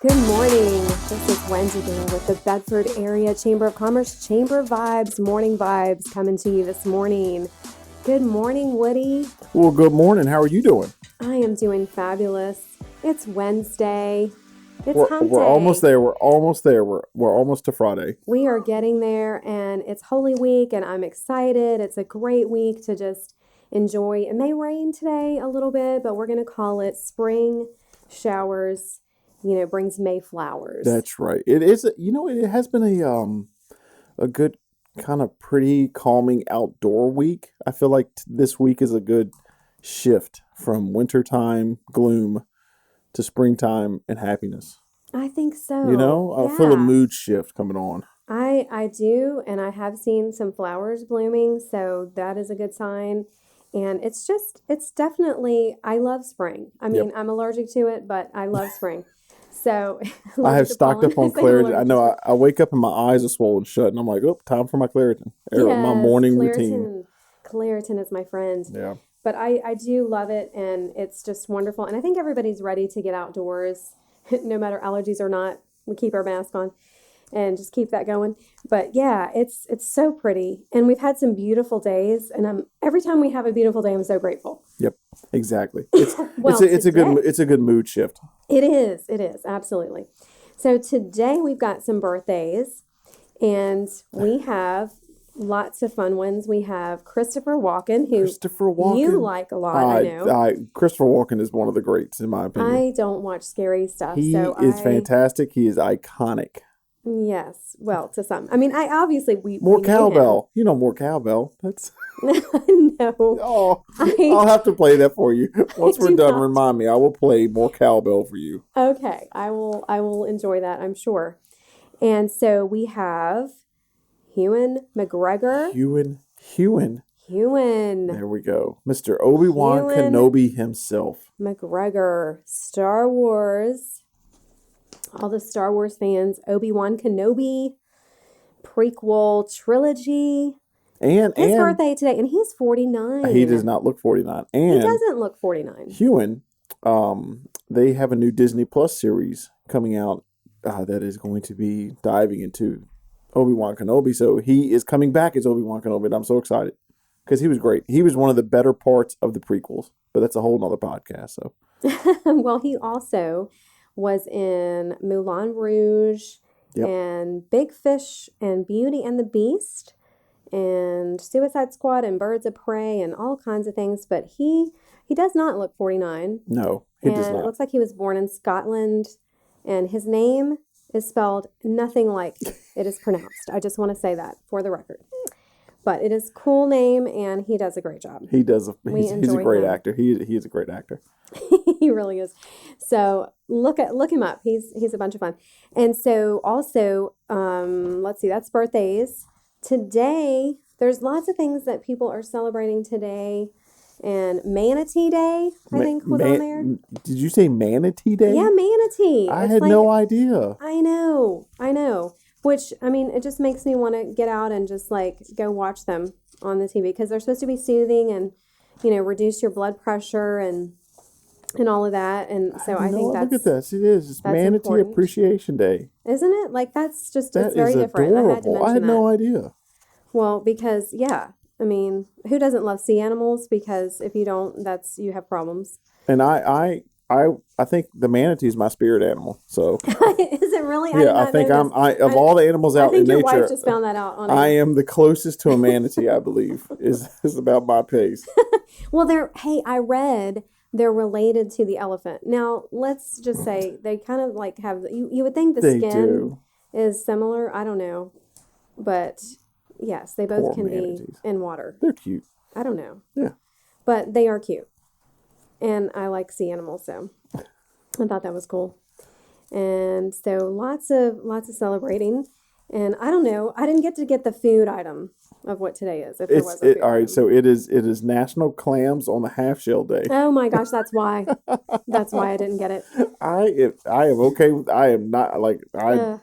Good morning. This is Wendy again with the Bedford Area Chamber of Commerce Chamber Vibes, Morning Vibes coming to you this morning. Good morning, Woody. Well, good morning. How are you doing? I am doing fabulous. It's Wednesday. It's We're hump we're day. almost there. We're almost there. We're almost to Friday. We are getting there, and it's Holy Week, and I'm excited. It's a great week to just enjoy. It may rain today a little bit, but we're going to call it spring showers. Brings May flowers. That's right. It is. It has been a good kind of pretty calming outdoor week. I feel like this week is a good shift from wintertime gloom to springtime and happiness. I think so. I feel a mood shift coming on. I do, and I have seen some flowers blooming, so that is a good sign. And it's definitely, I love spring. I mean, Yep. I'm allergic to it, but I love spring. So I have stocked up on Claritin. I know I wake up and my eyes are swollen shut, and I'm like, oh, time for my Claritin. My morning routine. Claritin is my friend. Yeah. But I do love it, and it's just wonderful. And I think everybody's ready to get outdoors, no matter allergies or not. We keep our mask on and just keep that going. But yeah, it's so pretty. And we've had some beautiful days, and every time we have a beautiful day, I'm so grateful. Yep, exactly. It's today, it's a good mood shift. It is, absolutely. So today we've got some birthdays, and we have lots of fun ones. We have Christopher Walken, who you like a lot, I know. Christopher Walken is one of the greats, in my opinion. I don't watch scary stuff. He is fantastic. He is iconic. Yes. Well, to some. I mean, More cowbell. You know more cowbell. That's... No. Oh, I'll have to play that for you. Once we're done, remind me. I will play more cowbell for you. Okay. I will enjoy that, I'm sure. And so we have Ewan McGregor. Ewan. There we go. Mr. Obi-Wan Kenobi himself. McGregor. Star Wars. All the Star Wars fans. Obi-Wan Kenobi. Prequel trilogy. And his birthday today. And he's 49. He does not look 49. And he doesn't look 49. Ewan, they have a new Disney Plus series coming out that is going to be diving into Obi-Wan Kenobi. So he is coming back as Obi-Wan Kenobi, and I'm so excited because he was great. He was one of the better parts of the prequels, but that's a whole nother podcast. So, well, he also was in Moulin Rouge and Big Fish and Beauty and the Beast and Suicide Squad and Birds of Prey and all kinds of things. But he does not look 49. No, he does not. It looks like he was born in Scotland, and his name is spelled nothing like it is pronounced. I just want to say that for the record. But it is a cool name, and he does a great job. He does. He's a great actor. He is a great actor. He really is. So look him up. He's a bunch of fun. And so also, let's see, that's birthdays. Today, there's lots of things that people are celebrating today. And Manatee Day, I think, was on there. Did you say Manatee Day? Yeah, Manatee. I had no idea. I know. Which, I mean, it just makes me want to get out and just go watch them on the TV because they're supposed to be soothing and, reduce your blood pressure and all of that. And so I think that's... Look at this. It is. It's Manatee important. Appreciation Day. Isn't it? That's just, that it's very different. Adorable. I had no idea. Well, because, yeah. I mean, who doesn't love sea animals? Because if you don't, you have problems. And I think the manatee is my spirit animal. So is it really? Yeah, I think of all the animals out in nature. I think your wife just found that out. I am the closest to a manatee. I believe is about my pace. Well, I read they're related to the elephant. Now, let's just say they kind of have. You would think the skin is similar. I don't know, but. Yes, they both can be in water. They're cute. I don't know. Yeah. But they are cute. And I like sea animals, so I thought that was cool. And so lots of celebrating. And I don't know. I didn't get to get the food item of what today is. If there was a food all right, so it is National Clams on the Half Shell Day. Oh my gosh, that's why. That's why I didn't get it. I am okay with. I am not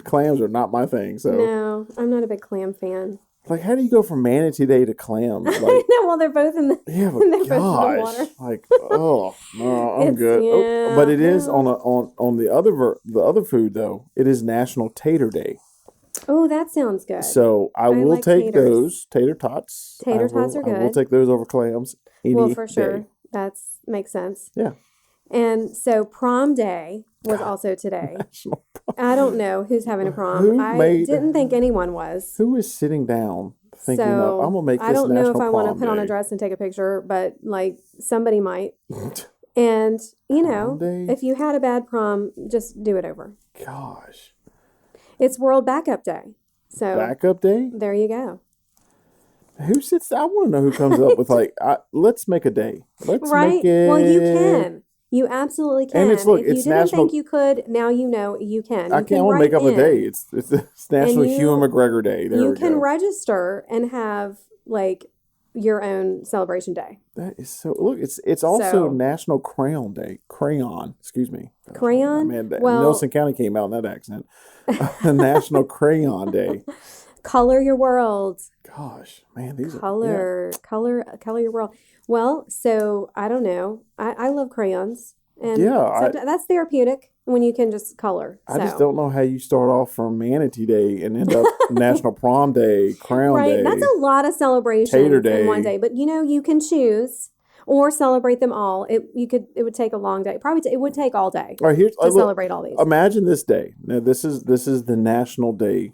clams are not my thing. So no, I'm not a big clam fan. Like, how do you go from Manatee Day to clams? Like, I know. Well, they're both in the yeah, they're but both in the gosh, water. like, oh no, I'm good. Oh, but Yeah. it is on No. the other the other food though. It is National Tater Day. Oh, that sounds good. So I I will like take taters. those tater tots. Tater tots are I will good. take those over clams Well, any for day. sure. That's makes sense. Yeah. And so prom day was God, also today. national. I don't know who's having a prom. Who I made? didn't think anyone was. Who is sitting down thinking of? I'm So gonna make I this don't know if National I want to Prom put on a Day. dress and take a picture, but like somebody might. And, you Prom know, Day? if you had a bad prom, just do it over. Gosh, It's World Backup Day. So backup day. there you go. Who sits? I want to know who comes up with like, let's make a day. Let's make Right? Well, you it. can. You absolutely And it's can. look, If you it's didn't think National. you could, now you know you can. I You can't can want to make write up a day. in It's and National Hugh you McGregor Day. There you we can go. register and have like your own celebration day. That is so. Look, it's also So, National Crayon Day. Crayon, excuse me. Gosh, crayon? man, Well, Nelson County came out in that accent. National Crayon Day. color your world. Gosh, man, these are yeah. Color your world. Well, so I don't know. I love crayons, and Yeah, that's therapeutic when you can just color. I just So, don't know how you start off from Manatee Day and end up National Prom Day, Crayon right, that's Day, a lot of Tater celebrations in one Day. day. But you know, you can choose or celebrate them all. It would take a long day. Probably it would take all day All right, here's to look. celebrate all these. Imagine this day. Now, this is the national day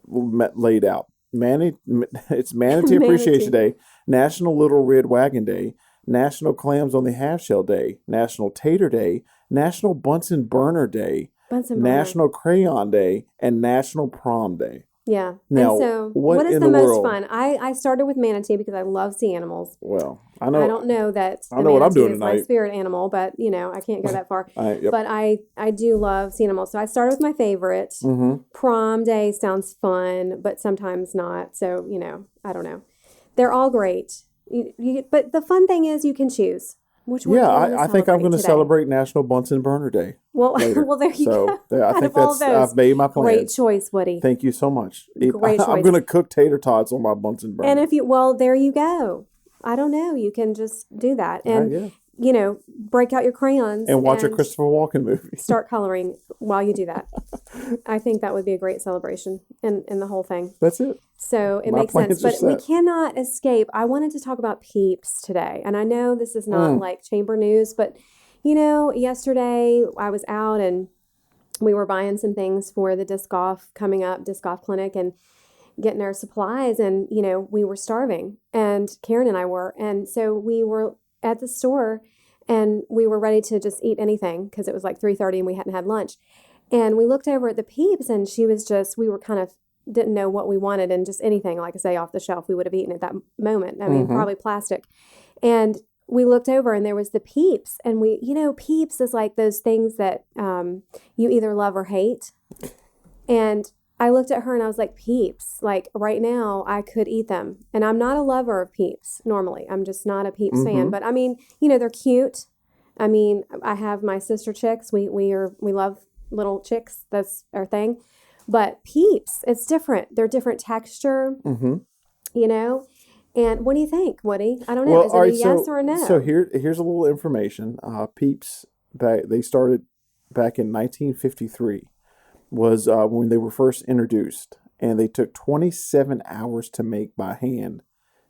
laid out. It's Manatee Appreciation Manatee, Day, National Little Red Wagon Day, National Clams on the Half Shell Day, National Tater Day, National Bunsen Burner Day, Bunsen burner. National Crayon Day, and National Prom Day. Yeah. And Now, so, what what is in the the most world? fun? I started with manatee because I love sea animals. Well, I don't know that I the know what I'm manatee doing is my tonight. spirit animal, but you know, I can't go that far. Yep. But I do love sea animals. So I started with my favorite. Mm-hmm. Prom day sounds fun, but sometimes not. So, you know, I don't know. They're all great. But the fun thing is you can choose which one Yeah, do you want to I think I'm celebrate going to today. celebrate National Bunsen Burner Day Well, later. well, there you So go. I Out think of all of that's those, I've made my great plans. choice, Woody. Thank you so much. Great I'm choice. going to cook tater tots on my Bunsen And burner. if you, well, there you go. I don't know. You can just do that. And, Yeah. you know, break out your crayons And watch a and Christopher Walken movie. start coloring while you do that. I think that would be a great celebration in the whole thing. That's it. So it My makes sense. plans are But we set. cannot escape. I wanted to talk about Peeps today. And I know this is not like chamber news, but, you know, yesterday I was out and we were buying some things for the disc golf clinic, and getting our supplies, and you know, we were starving, and Karen and I were, and so we were at the store and we were ready to just eat anything because it was like 3:30 and we hadn't had lunch, and we looked over at the Peeps, and we were kind of didn't know what we wanted, and just anything, like I say, off the shelf we would have eaten at that moment. I mean, probably plastic. And we looked over and there was the Peeps, and Peeps is like those things that you either love or hate. And I looked at her and I was like, Peeps, like right now I could eat them. And I'm not a lover of Peeps normally. I'm just not a Peeps fan. But I mean, they're cute. I mean, I have my sister chicks. We love little chicks. That's our thing. But Peeps, it's different. They're different texture, you know. And what do you think, Woody? I don't know. Well, Is it all a right. yes or a no? So here's a little information. Peeps, they started back in 1953. Was when they were first introduced, and they took 27 hours to make by hand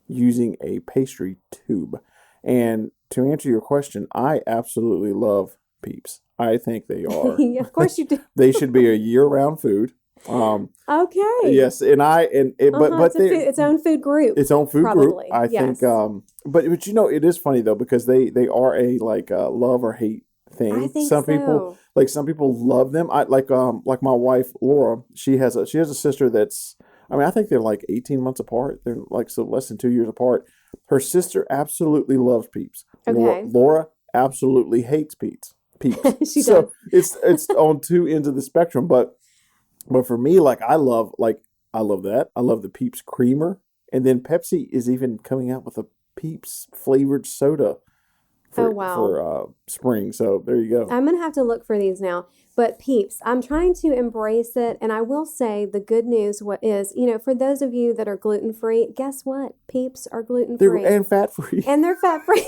using a pastry tube. And to answer your question, I absolutely love Peeps. I think they are. Of course you do. They should be a year-round food. Okay. Yes, but It's they its own food group. its own food Probably. group. I Yes. think. But it is funny though, because they are a love or hate thing. I think Some people love them. I like my wife Laura. She has a sister that's. I mean, I think they're like 18 months apart. They're like so less than 2 years apart. Her sister absolutely loves Peeps. Okay. Laura absolutely hates Peeps. She So does. it's on two ends of the spectrum. But for me, I love that. I love the Peeps creamer, and then Pepsi is even coming out with a Peeps flavored soda Oh, for wow. spring. So there you go. I'm going to have to look for these now. But Peeps, I'm trying to embrace it. And I will say the good news what is, for those of you that are gluten-free, guess what? Peeps are They're gluten-free and fat free. and they're fat-free.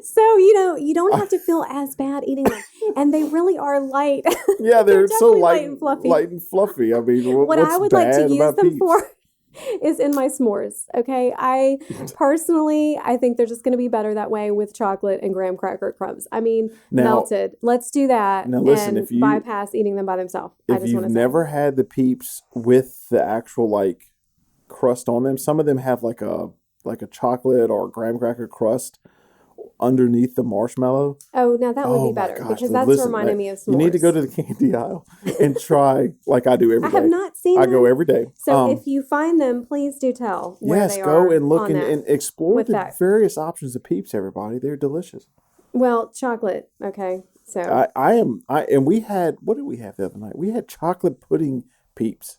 So, you don't have to feel as bad eating them. And they really are light. Yeah, They're they're so definitely light and fluffy. light and fluffy. I mean, What I what's would like to bad use about them Peeps? for is in my s'mores. Okay. I personally, I think they're just going to be better that way with chocolate and graham cracker crumbs. I mean, Now, melted. Let's do that now listen, and bypass eating them by themselves. I if just want you've to say. never had the Peeps with the actual like crust on them, some of them have like a chocolate or graham cracker crust underneath the marshmallow. Oh, now that would be Oh my better gosh! because that's Listen, reminding me of you need to go s'mores. to the candy aisle and try like I do I every have day. not seen I go them. every day. So if you find them, please do tell where Yes, they go are and look on that and explore with the that. various options of Peeps. Everybody, they're delicious. Well, chocolate. Okay. So And we had, what did we have the other night? We had chocolate pudding Peeps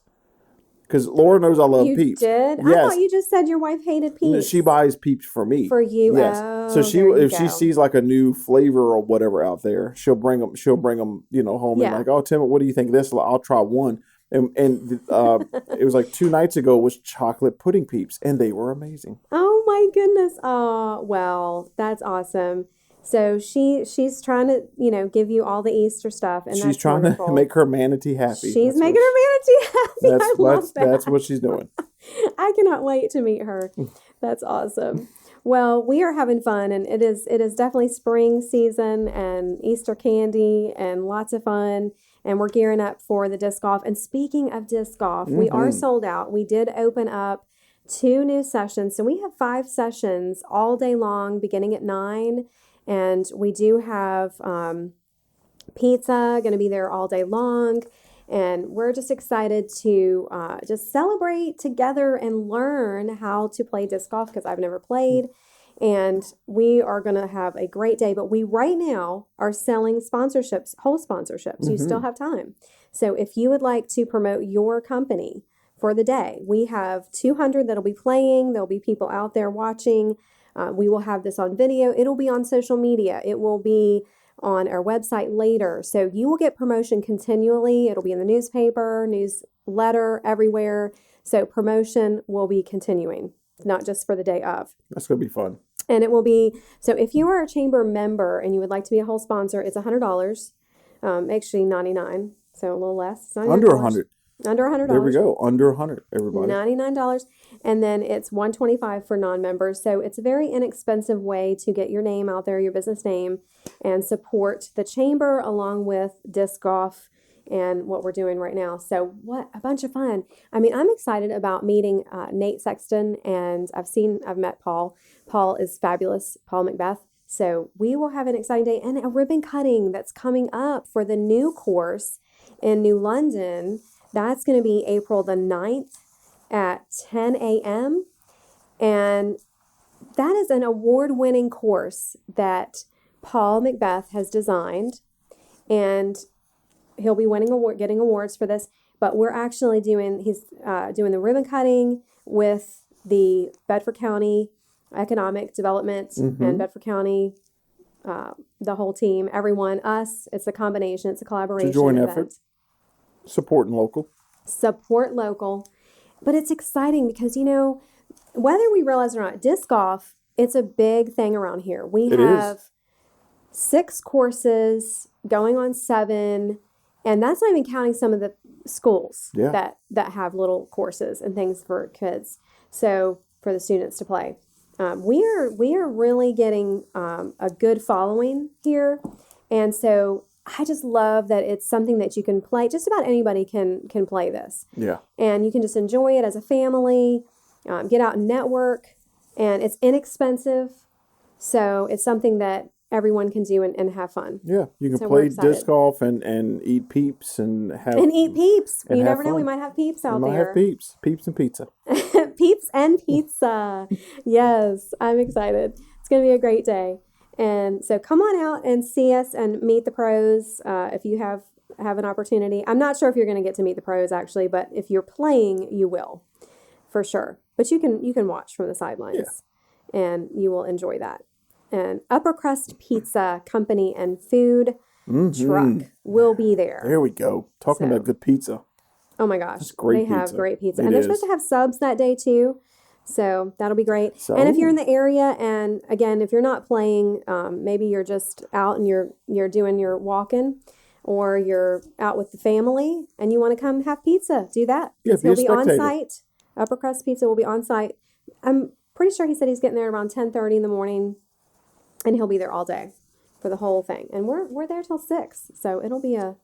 because Laura knows I love you Peeps. did? I Yes, thought you just said your wife hated Peeps. she buys Peeps for me. For you. Yes, so Oh, there you if she go. sees like a new flavor or whatever out there, she'll bring them. She'll bring them, home and Yeah. like, oh Tim, what do you think of this? I'll try one. And it was like 2 nights ago was chocolate pudding Peeps, and they were amazing. Oh my goodness. Oh, well, that's awesome. So she's trying to, give you all the Easter stuff, and She's that's trying wonderful. to make her manatee happy. She's That's making her manatee happy. I love that. That's what she's doing. I cannot wait to meet her. That's awesome. Well, we are having fun, and it is definitely spring season and Easter candy and lots of fun. And we're gearing up for the disc golf. And speaking of disc golf, we are sold out. We did open up 2 new sessions. So we have 5 sessions all day long, beginning at 9. And we do have pizza going to be there all day long. And we're just excited to just celebrate together and learn how to play disc golf because I've never played. And we are going to have a great day. But we right now are selling sponsorships, whole sponsorships. You still have time. So if you would like to promote your company for the day, we have 200 that'll be playing. There'll be people out there watching. We will have this on video. It'll be on social media. It will be on our website later. So you will get promotion continually. It'll be in the newspaper, newsletter, everywhere. So promotion will be continuing, not just for the day of. That's going to be fun. And it will be, so if you are a chamber member and you would like to be a whole sponsor, it's $100, actually $99, so a little less. It's Under $100. Under $100. There we go. Under $100, everybody. $99. And then it's $125 for non-members. So it's a very inexpensive way to get your name out there, your business name, and support the chamber along with disc golf and what we're doing right now. So what a bunch of fun. I mean, I'm excited about meeting Nate Sexton, and I've met Paul. Paul is fabulous, Paul Macbeth. So we will have an exciting day and a ribbon cutting that's coming up for the new course in New London. That's going to be April the 9th at 10 a.m. And that is an award-winning course that Paul Macbeth has designed. And he'll be getting awards for this. But we're actually he's doing the ribbon cutting with the Bedford County Economic Development and Bedford County, the whole team, everyone, us. It's a combination. It's a collaboration. It's a joint event. effort. Supporting local. Support local. But it's exciting because, whether we realize it or not, disc golf, it's a big thing around here. We have 6 courses going on 7, and that's not even counting some of the schools that have little courses and things for kids. So for the students to play. We are really getting a good following here. And so I just love that it's something that you can play. Just about anybody can play this. Yeah. And you can just enjoy it as a family, get out and network, and it's inexpensive. So it's something that everyone can do and have fun. Yeah, you can play disc golf and eat Peeps and eat Peeps. You never know, we might have Peeps out there. We might have Peeps and pizza. Peeps and pizza. Yes, I'm excited. It's going to be a great day. And so come on out and see us and meet the pros if you have an opportunity. I'm not sure if you're going to get to meet the pros actually, but if you're playing, you will for sure. But you can watch from the sidelines and you will enjoy that. an upper crust pizza company and food truck will be there. There we go. Talking about good pizza. Oh my gosh. That's great They have pizza. great pizza. It And they're is. supposed to have subs that day too. So that'll be great. So- And if you're in the area, and again, if you're not playing, maybe you're just out and you're doing your walking, or you're out with the family and you want to come have pizza, do that. Yeah, be a He'll be on spectator. site. Upper Crust Pizza will be on site. I'm pretty sure he said he's getting there around 10:30 in the morning, and he'll be there all day for the whole thing. And we're there till 6, so it'll be a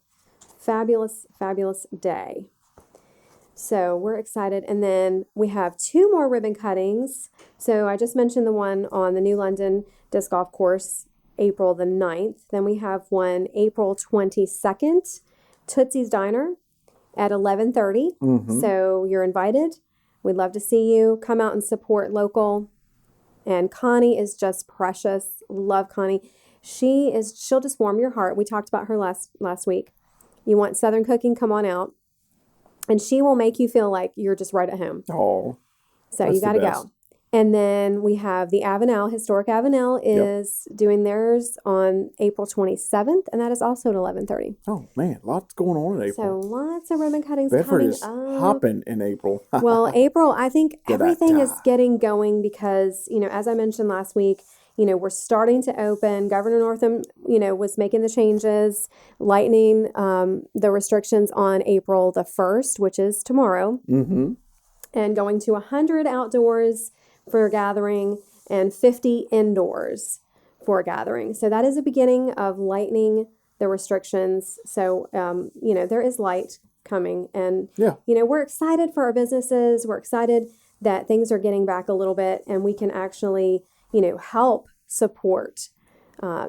fabulous, fabulous day. So we're excited. And then we have 2 more ribbon cuttings. So I just mentioned the one on the New London Disc Golf Course, April the 9th. Then we have one April 22nd, Tootsie's Diner at 11:30. So you're invited. We'd love to see you. Come out and support local. And Connie is just precious. Love Connie. She'll just warm your heart. We talked about her last week. You want Southern cooking? Come on out. And she will make you feel like you're just right at home. Oh, So you got to go. And then we have the Avenel, Historic Avenel is doing theirs on April 27th, and that is also at 11:30. Oh, man, lots going on in April. So lots of ribbon cuttings Bedford coming is up. hopping in April. Well, April, I think everything is Da-da-da. getting going because, as I mentioned last week, we're starting to open. Governor Northam, was making the changes, lightening the restrictions on April the 1st, which is tomorrow, and going to 100 outdoors for a gathering and 50 indoors for a gathering. So that is the beginning of lightening the restrictions. So, there is light coming. And, we're excited for our businesses. We're excited that things are getting back a little bit and we can actually help support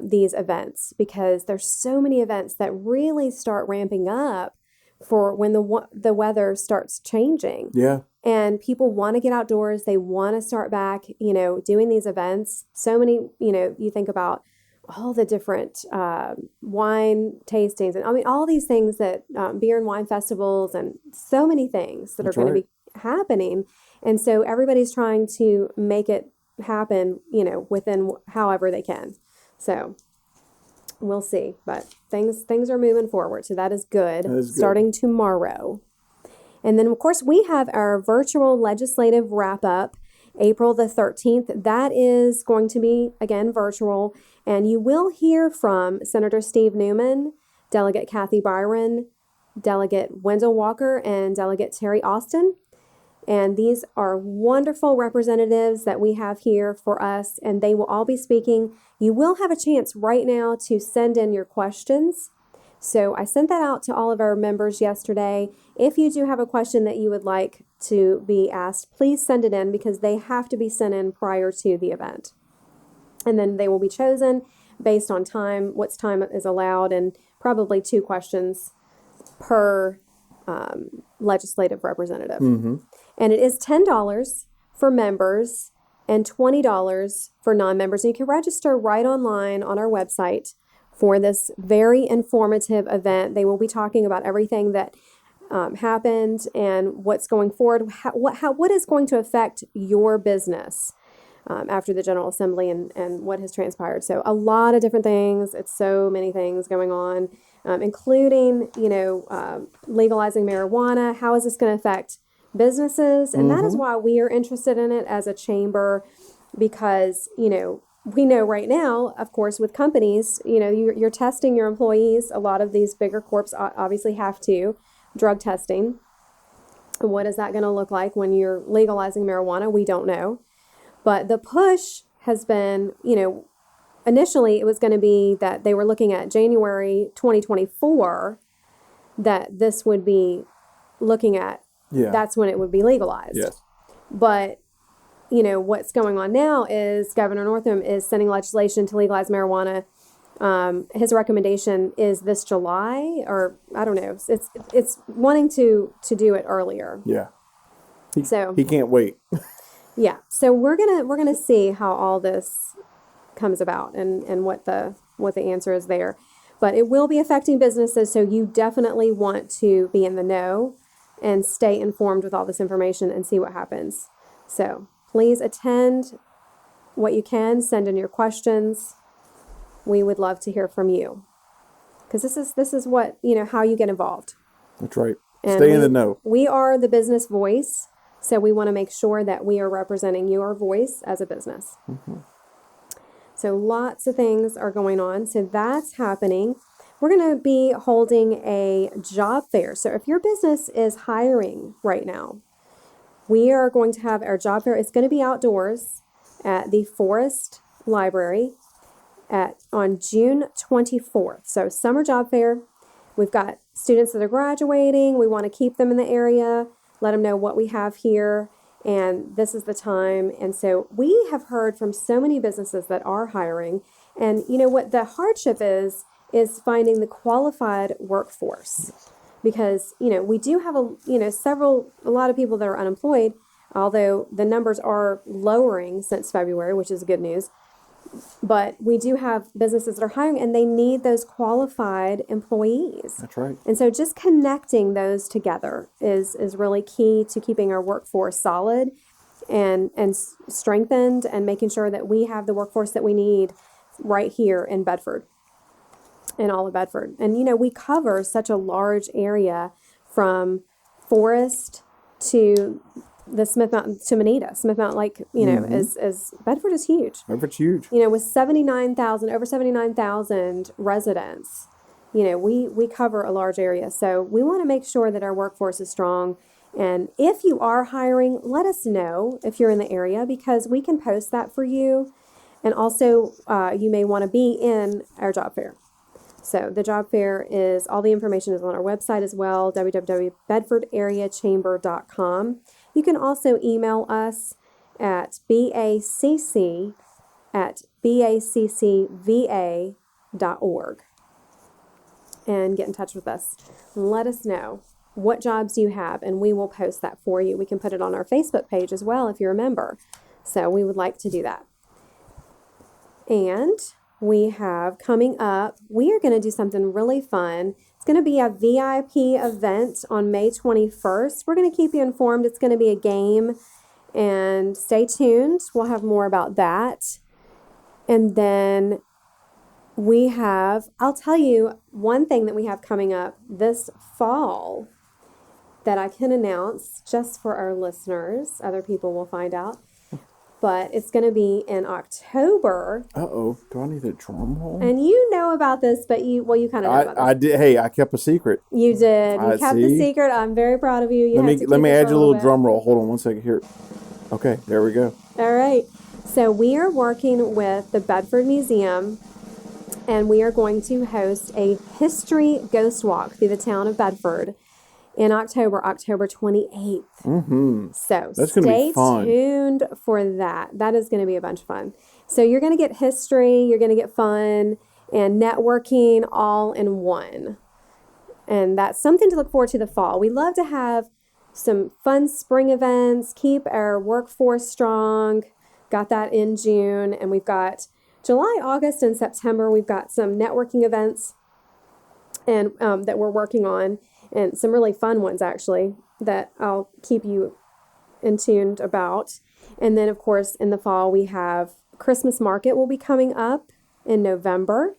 these events, because there's so many events that really start ramping up for when the weather starts changing. Yeah. And people want to get outdoors. They want to start back, doing these events. So many, you think about all the different wine tastings and all these things that beer and wine festivals and so many things that are going to be happening. And so everybody's trying to make it happen, within however they can. So we'll see, but things are moving forward. So that is good. Starting tomorrow. And then of course we have our virtual legislative wrap up, April the 13th. That is going to be again virtual, and you will hear from Senator Steve Newman, Delegate Kathy Byron, Delegate Wendell Walker, and Delegate Terry Austin. And these are wonderful representatives that we have here for us, and they will all be speaking. You will have a chance right now to send in your questions. So I sent that out to all of our members yesterday. If you do have a question that you would like to be asked, please send it in, because they have to be sent in prior to the event. And then they will be chosen based on time, what time is allowed, and probably 2 questions per legislative representative. And it is $10 for members and $20 for non-members. And you can register right online on our website for this very informative event. They will be talking about everything that happened and what's going forward, what is going to affect your business after the General Assembly and what has transpired. So a lot of different things. It's so many things going on, including, legalizing marijuana. How is this going to affect businesses? And that is why we are interested in it as a chamber, because, we know right now, of course, with companies, you're testing your employees. A lot of these bigger corps obviously have to drug testing. And what is that going to look like when you're legalizing marijuana? We don't know. But the push has been, initially it was going to be that they were looking at January 2024, that this would be looking at, that's when it would be legalized. Yes. But what's going on now is Governor Northam is sending legislation to legalize marijuana. His recommendation is this July, or I don't know. It's wanting to do it earlier. Yeah. So he can't wait. Yeah. So we're gonna see how all this comes about and what the answer is there. But it will be affecting businesses, so you definitely want to be in the know and stay informed with all this information and see what happens. So please attend what you can. Send in your questions. We would love to hear from you, because this is what, how you get involved. That's right. And Stay in the know. We are the business voice, so we want to make sure that we are representing your voice as a business. So lots of things are going on. So that's happening. We're going to be holding a job fair. So if your business is hiring right now, we are going to have our job fair. It's going to be outdoors at the Forest Library on June 24th. So summer job fair. We've got students that are graduating. We want to keep them in the area, let them know what we have here, and this is the time. And so we have heard from so many businesses that are hiring. And you know what the hardship is finding the qualified workforce, because, we do have a lot of people that are unemployed, although the numbers are lowering since February, which is good news. But we do have businesses that are hiring, and they need those qualified employees. That's right. And so just connecting those together is really key to keeping our workforce solid and strengthened, and making sure that we have the workforce that we need right here in Bedford, in all of Bedford. And, we cover such a large area from Forest to the Smith Mountain to Manita. Smith Mountain, is Bedford is huge. Bedford's huge. With over 79,000 residents, we cover a large area. So we want to make sure that our workforce is strong. And if you are hiring, let us know if you're in the area, because we can post that for you. And also, you may want to be in our job fair. So the job fair all the information is on our website as well, www.bedfordareachamber.com. You can also email us at baccc@baccva.org and get in touch with us. Let us know what jobs you have, and we will post that for you. We can put it on our Facebook page as well if you're a member. So we would like to do that. And we have coming up, we are going to do something really fun. It's going to be a VIP event on May 21st. We're going to keep you informed. It's going to be a game, and stay tuned. We'll have more about that. And then I'll tell you one thing that we have coming up this fall that I can announce just for our listeners. Other people will find out. But it's going to be in October. Uh-oh. Do I need a drum roll? And you know about this, but you kind of know about this. I did. Hey, I kept a secret. You did. You kept the secret. I'm very proud of you. Let me add you a little drum roll. Hold on one second here. Okay, there we go. All right. So we are working with the Bedford Museum, and we are going to host a history ghost walk through the town of Bedford in October 28th. Mm-hmm. So that's gonna be fun. Stay tuned for that. That is going to be a bunch of fun. So you're going to get history, you're going to get fun, and networking all in one. And that's something to look forward to the fall. We love to have some fun spring events, keep our workforce strong. Got that in June, and we've got July, August, and September. We've got some networking events and that we're working on, and some really fun ones actually that I'll keep you in tuned about. And then of course in the fall we have Christmas market will be coming up in November.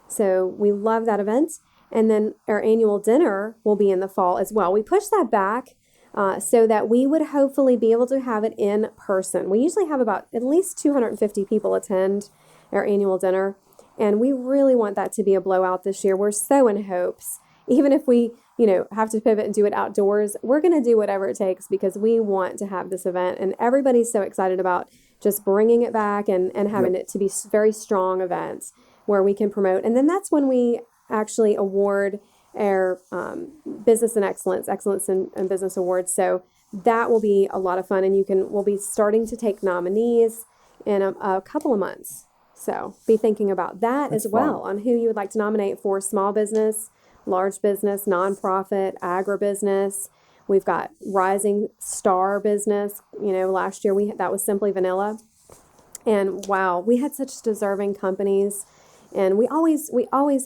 So we love that event. And then our annual dinner will be in the fall as well. We pushed that back so that we would hopefully be able to have it in person. We usually have about at least 250 people attend our annual dinner, and we really want that to be a blowout this year. We're so in hopes. Even if we, have to pivot and do it outdoors, we're going to do whatever it takes, because we want to have this event, and everybody's so excited about just bringing it back and having it to be very strong events where we can promote. And then that's when we actually award our business and excellence and business awards. So that will be a lot of fun, and we'll be starting to take nominees in a couple of months. So be thinking about that as well, on who you would like to nominate for small business, large business, nonprofit, agribusiness. We've got rising star business. Last year that was Simply Vanilla. And wow, we had such deserving companies. And we always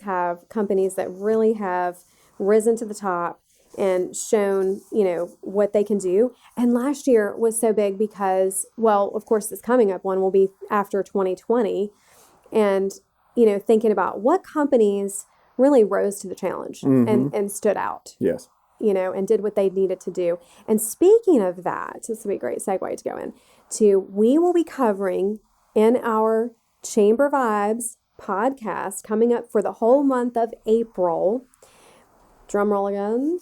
have companies that really have risen to the top and shown, what they can do. And last year was so big because, well, of course, this coming up one will be after 2020. And, thinking about what companies really rose to the challenge and stood out. Yes. And did what they needed to do. And speaking of that, this will be a great segue to go in to, we will be covering in our Chamber Vibes podcast coming up for the whole month of April. Drum roll again.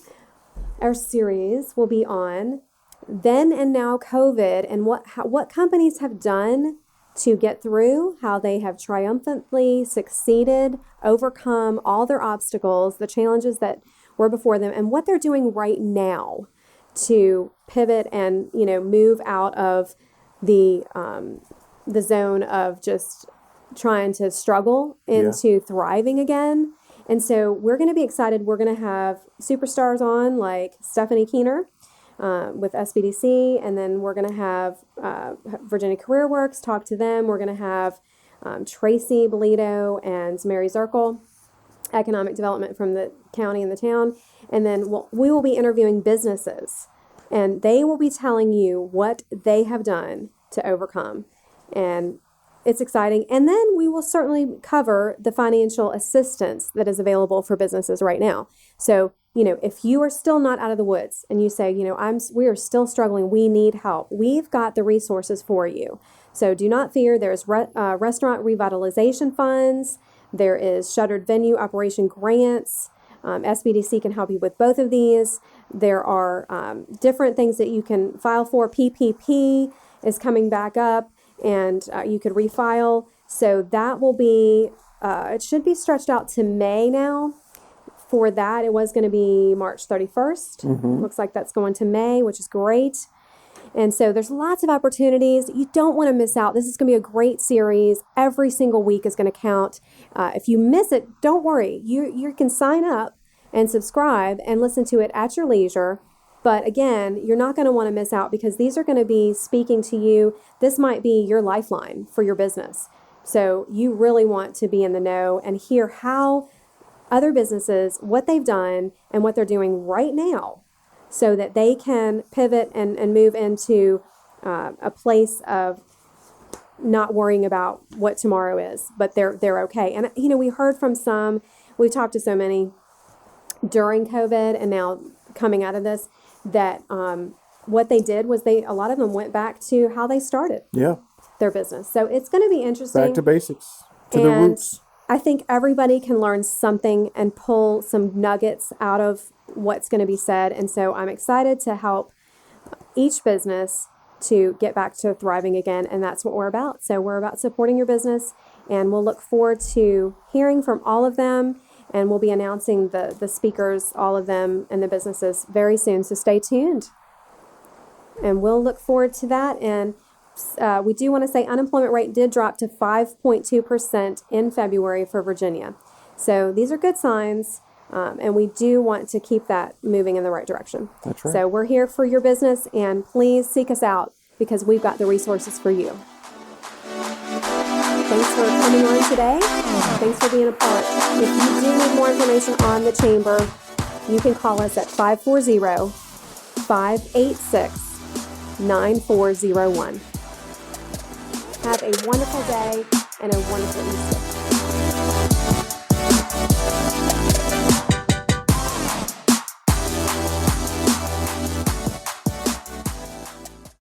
Our series will be on then and now COVID and what companies have done to get through, how they have triumphantly succeeded, overcome all their obstacles, the challenges that were before them, and what they're doing right now to pivot and move out of the zone of just trying to struggle into thriving again. And so we're going to be excited. We're going to have superstars on like Stephanie Keener with SBDC, and then we're going to have Virginia Career Works, talk to them. We're going to have Tracy Bolito and Mary Zirkle, economic development from the county and the town. And then we will be interviewing businesses, and they will be telling you what they have done to overcome. And it's exciting. And then we will certainly cover the financial assistance that is available for businesses right now. So, if you are still not out of the woods and you say, we are still struggling, we need help, we've got the resources for you. So do not fear. There's restaurant revitalization funds. There is shuttered venue operation grants. SBDC can help you with both of these. There are different things that you can file for. PPP is coming back up, and you could refile. So that will be, it should be stretched out to May now. For that, it was going to be March 31st. Looks like that's going to May, which is great. And so there's lots of opportunities. You don't want to miss out. This is going to be a great series. Every single week is going to count. If you miss it, don't worry. You can sign up and subscribe and listen to it at your leisure. But again, you're not going to want to miss out because these are going to be speaking to you. This might be your lifeline for your business. So you really want to be in the know and hear how other businesses, what they've done and what they're doing right now so that they can pivot and move into a place of not worrying about what tomorrow is, but they're okay. And, we heard from we talked to so many during COVID and now coming out of this, that what they did was a lot of them went back to how they started their business. So it's going to be interesting. Back to basics, to the roots. I think everybody can learn something and pull some nuggets out of what's going to be said. And so I'm excited to help each business to get back to thriving again. And that's what we're about. So we're about supporting your business, and we'll look forward to hearing from all of them. And we'll be announcing the speakers, all of them, and the businesses very soon. So stay tuned. And we'll look forward to that. And we do want to say unemployment rate did drop to 5.2% in February for Virginia. So these are good signs. And we do want to keep that moving in the right direction. That's right. So we're here for your business, and please seek us out because we've got the resources for you. Thanks for coming on today. Thanks for being a part. If you do need more information on the Chamber, you can call us at 540-586-9401. Have a wonderful day and a wonderful Easter.